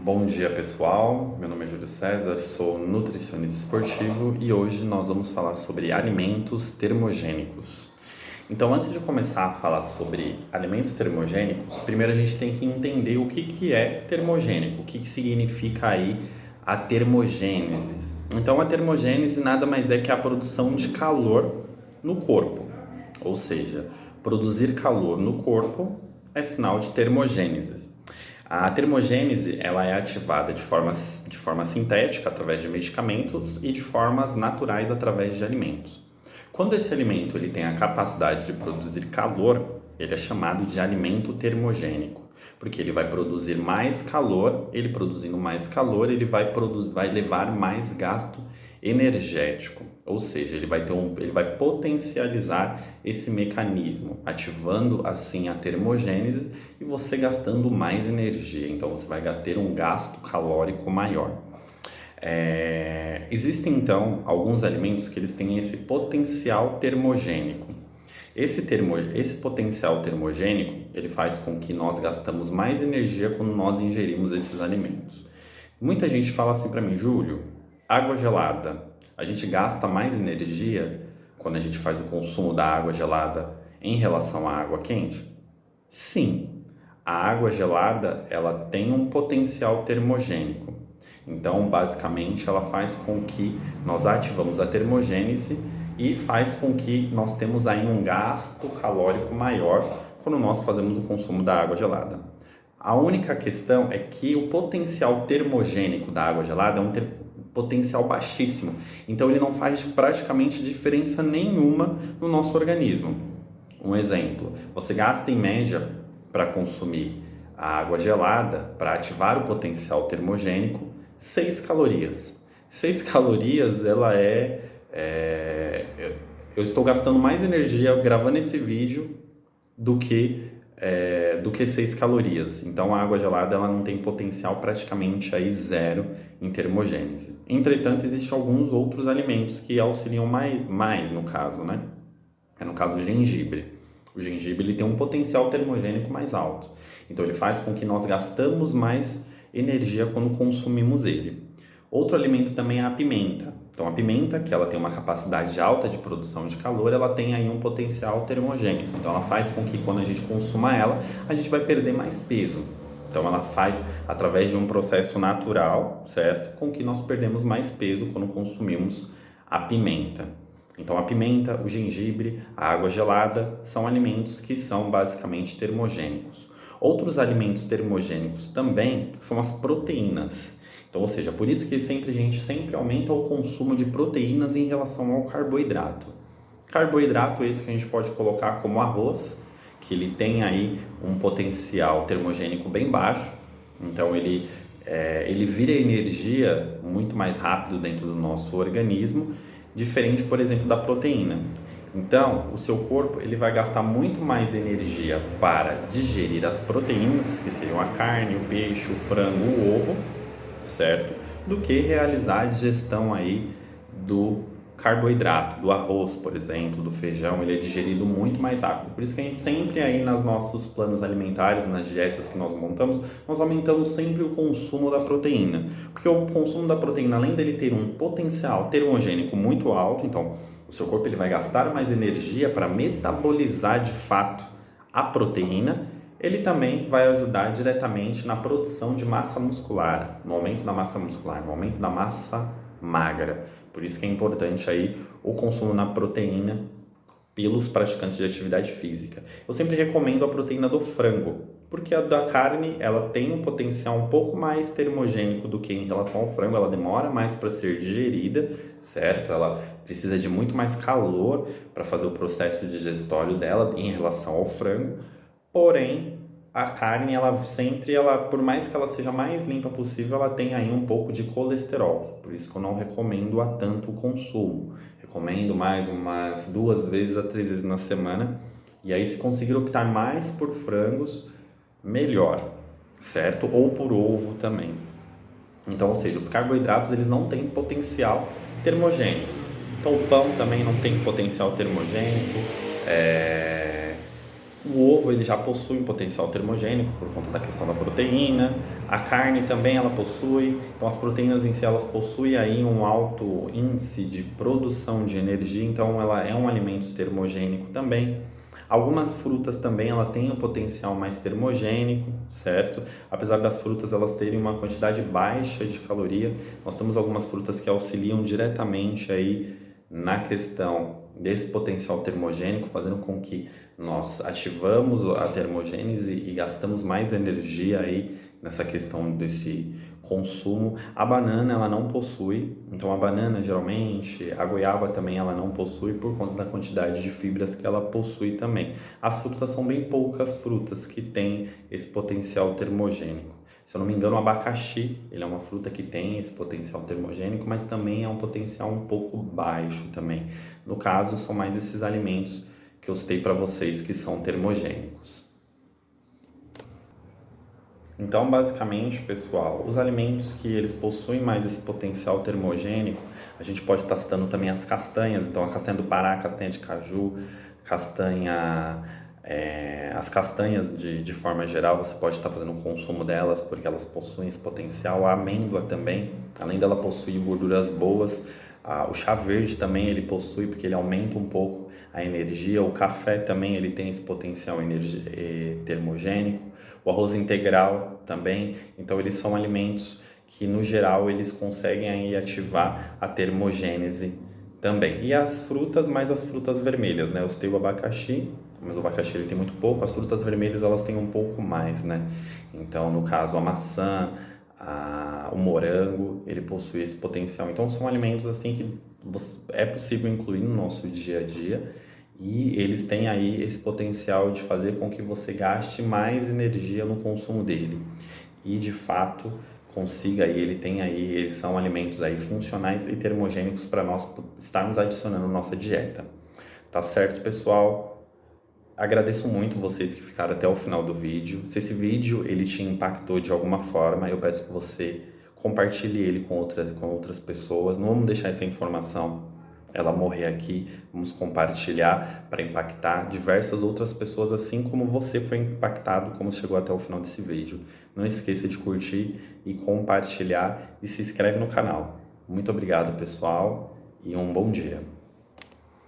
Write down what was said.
Bom dia, pessoal. Meu nome é Júlio César, sou nutricionista esportivo e hoje nós vamos falar sobre alimentos termogênicos. Então, antes de começar a falar sobre alimentos termogênicos, primeiro a gente tem que entender o que é termogênico, o que significa aí a termogênese. Então, a termogênese nada mais é que a produção de calor no corpo, ou seja, produzir calor no corpo é sinal de termogênese. A termogênese ela é ativada de forma sintética através de medicamentos e de formas naturais através de alimentos. Quando esse alimento ele tem a capacidade de produzir calor, ele é chamado de alimento termogênico, porque ele vai produzir mais calor, ele produzindo mais calor, ele vai levar mais gasto energético, ou seja, ele vai potencializar esse mecanismo, ativando assim a termogênese e você gastando mais energia, então você vai ter um gasto calórico maior. Existem então alguns alimentos que eles têm esse potencial termogênico. Esse potencial termogênico ele faz com que nós gastamos mais energia quando nós ingerimos esses alimentos. Muita gente fala assim para mim, Júlio, água gelada, a gente gasta mais energia quando a gente faz o consumo da água gelada em relação à água quente? Sim, a água gelada ela tem um potencial termogênico. Então, basicamente, ela faz com que nós ativamos a termogênese e faz com que nós temos aí um gasto calórico maior quando nós fazemos o consumo da água gelada. A única questão é que o potencial termogênico da água gelada é um potencial baixíssimo, então ele não faz praticamente diferença nenhuma no nosso organismo. Um exemplo, você gasta em média para consumir a água gelada, para ativar o potencial termogênico, 6 calorias. 6 calorias, eu estou gastando mais energia gravando esse vídeo do que 6 calorias. Então, a água gelada ela não tem potencial praticamente aí zero em termogênese. Entretanto, existem alguns outros alimentos que auxiliam mais no caso, né? No caso do gengibre. O gengibre ele tem um potencial termogênico mais alto. Então, ele faz com que nós gastamos mais energia quando consumimos ele. Outro alimento também é a pimenta. Então, a pimenta, que ela tem uma capacidade alta de produção de calor, ela tem aí um potencial termogênico. Então, ela faz com que quando a gente consuma ela, a gente vai perder mais peso. Então, ela faz através de um processo natural, certo? Com que nós perdemos mais peso quando consumimos a pimenta. Então, a pimenta, o gengibre, a água gelada são alimentos que são basicamente termogênicos. Outros alimentos termogênicos também são as proteínas. Então, ou seja, por isso que a gente sempre aumenta o consumo de proteínas em relação ao carboidrato. Carboidrato esse que a gente pode colocar como arroz, que ele tem aí um potencial termogênico bem baixo, então ele vira energia muito mais rápido dentro do nosso organismo, diferente, por exemplo, da proteína. Então, o seu corpo ele vai gastar muito mais energia para digerir as proteínas, que seriam a carne, o peixe, o frango, o ovo, certo? Do que realizar a digestão aí do carboidrato, do arroz, por exemplo, do feijão, ele é digerido muito mais rápido. Por isso que a gente sempre aí nos nossos planos alimentares, nas dietas que nós montamos, nós aumentamos sempre o consumo da proteína. Porque o consumo da proteína, além dele ter um potencial termogênico muito alto, então o seu corpo ele vai gastar mais energia para metabolizar de fato a proteína, ele também vai ajudar diretamente na produção de massa muscular, no aumento da massa muscular, no aumento da massa magra. Por isso que é importante aí o consumo na proteína pelos praticantes de atividade física. Eu sempre recomendo a proteína do frango, porque a da carne ela tem um potencial um pouco mais termogênico do que em relação ao frango, ela demora mais para ser digerida, certo? Ela precisa de muito mais calor para fazer o processo digestório dela em relação ao frango, porém a carne, por mais que ela seja mais limpa possível, ela tem aí um pouco de colesterol. Por isso que eu não recomendo a tanto o consumo. Recomendo mais umas 2 vezes a 3 vezes na semana. E aí, se conseguir optar mais por frangos, melhor, certo? Ou por ovo também. Então, ou seja, os carboidratos, eles não têm potencial termogênico. Então, o pão também não tem potencial termogênico. O ovo ele já possui um potencial termogênico por conta da questão da proteína, a carne também ela possui, então as proteínas em si elas possuem aí um alto índice de produção de energia, então ela é um alimento termogênico também. Algumas frutas também ela tem um potencial mais termogênico, certo? Apesar das frutas elas terem uma quantidade baixa de caloria, nós temos algumas frutas que auxiliam diretamente aí na questão desse potencial termogênico, fazendo com que nós ativamos a termogênese e gastamos mais energia aí nessa questão desse consumo. A banana ela não possui, então a banana geralmente, a goiaba também ela não possui por conta da quantidade de fibras que ela possui também. As frutas são bem poucas frutas que têm esse potencial termogênico. Se eu não me engano, o abacaxi, ele é uma fruta que tem esse potencial termogênico, mas também é um potencial um pouco baixo também. No caso, são mais esses alimentos que eu citei para vocês que são termogênicos. Então, basicamente, pessoal, os alimentos que eles possuem mais esse potencial termogênico, a gente pode estar citando também as castanhas, então a castanha do Pará, castanha de caju, castanha, as castanhas de forma geral, você pode estar fazendo o consumo delas porque elas possuem esse potencial. A amêndoa também, além dela possuir gorduras boas, o chá verde também ele possui porque ele aumenta um pouco a energia. O café também ele tem esse potencial termogênico. O arroz integral também. Então eles são alimentos que no geral eles conseguem aí ativar a termogênese também. E as frutas, mais as frutas vermelhas, né? Eu citei o abacaxi, mas o abacaxi ele tem muito pouco. As frutas vermelhas elas têm um pouco mais, né? Então no caso a maçã, o morango, ele possui esse potencial. Então são alimentos assim que é possível incluir no nosso dia a dia e eles têm aí esse potencial de fazer com que você gaste mais energia no consumo dele e de fato consiga aí, eles são alimentos aí funcionais e termogênicos para nós estarmos adicionando na nossa dieta. Tá certo, pessoal? Agradeço muito vocês que ficaram até o final do vídeo. Se esse vídeo ele te impactou de alguma forma, eu peço que você compartilhe ele com outras pessoas. Não vamos deixar essa informação ela morrer aqui. Vamos compartilhar para impactar diversas outras pessoas, assim como você foi impactado, como chegou até o final desse vídeo. Não esqueça de curtir e compartilhar e se inscreve no canal. Muito obrigado, pessoal, e um bom dia.